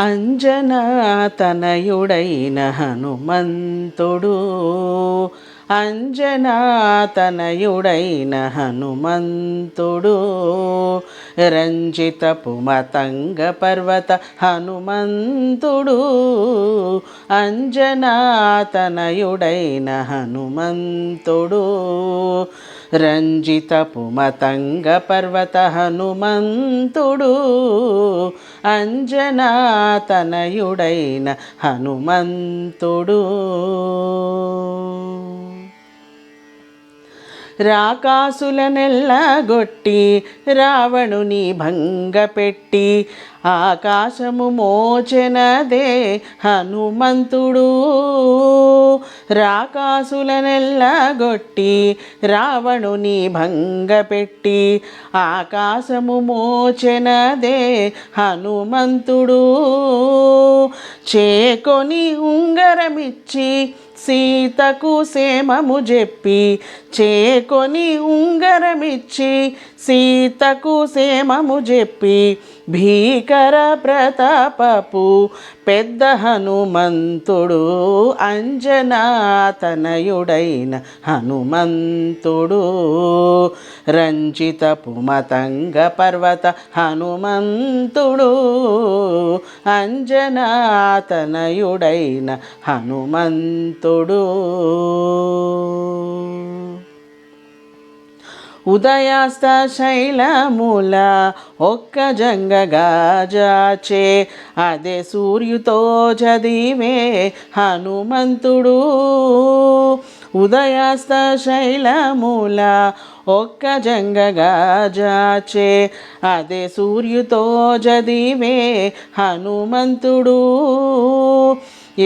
అంజనాతనయుడైన హనుమంతుడు అంజనాతనయుడైన హనుమంతుడు రంజితపు మతంగ పర్వత హనుమంతుడు అంజనాతనయుడైన హనుమంతుడు రంజితపు మతంగ పర్వత హనుమంతుడు అంజనాతనయుడైన హనుమంతుడు రాకాసులనెల్లగొట్టి రావణుని భంగపెట్టి ఆకాశము మోచెనదే హనుమంతుడు రాకాసులనెల్లగొట్టి రావణుని భంగపెట్టి ఆకాశము మోచెనదే హనుమంతుడు చేకొని ఉంగరమిచ్చి సీతకు సేమము చెప్పి చేకొని ఉంగరమిచ్చి సీతకు సేమము చెప్పి భీకర ప్రతాపపు పెద్ద హనుమంతుడు అంజనాతనయుడైన హనుమంతుడు రంజితపు మతంగ పర్వత హనుమంతుడు అంజనాతనయుడైన హనుమంతుడు ఉదయాస్త శైలముల ఒక్క జంగగా జాచే అదే సూర్యుతో చదివే హనుమంతుడు ఉదయాస్త శైలముల ఒక్క జంగగా జాచే అదే సూర్యుతో చదివే హనుమంతుడు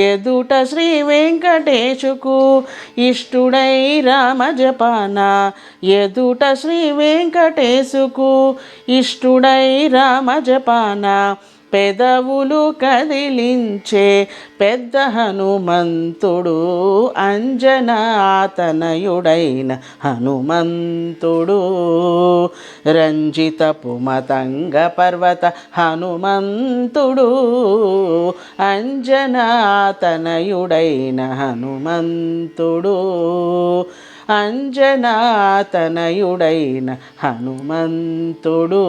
ఎదుట శ్రీ వెంకటేశుకు ఇష్టుడై రామజపాన ఎదుట శ్రీ వెంకటేశుకు ఇష్టుడై రామజపాన పెదవులు కదిలించే పెద్ద హనుమంతుడు అంజనాతనయుడైన హనుమంతుడు రంజితపు మతంగ పర్వత హనుమంతుడు అంజనాతనయుడైన హనుమంతుడు అంజనాతనయుడైన హనుమంతుడు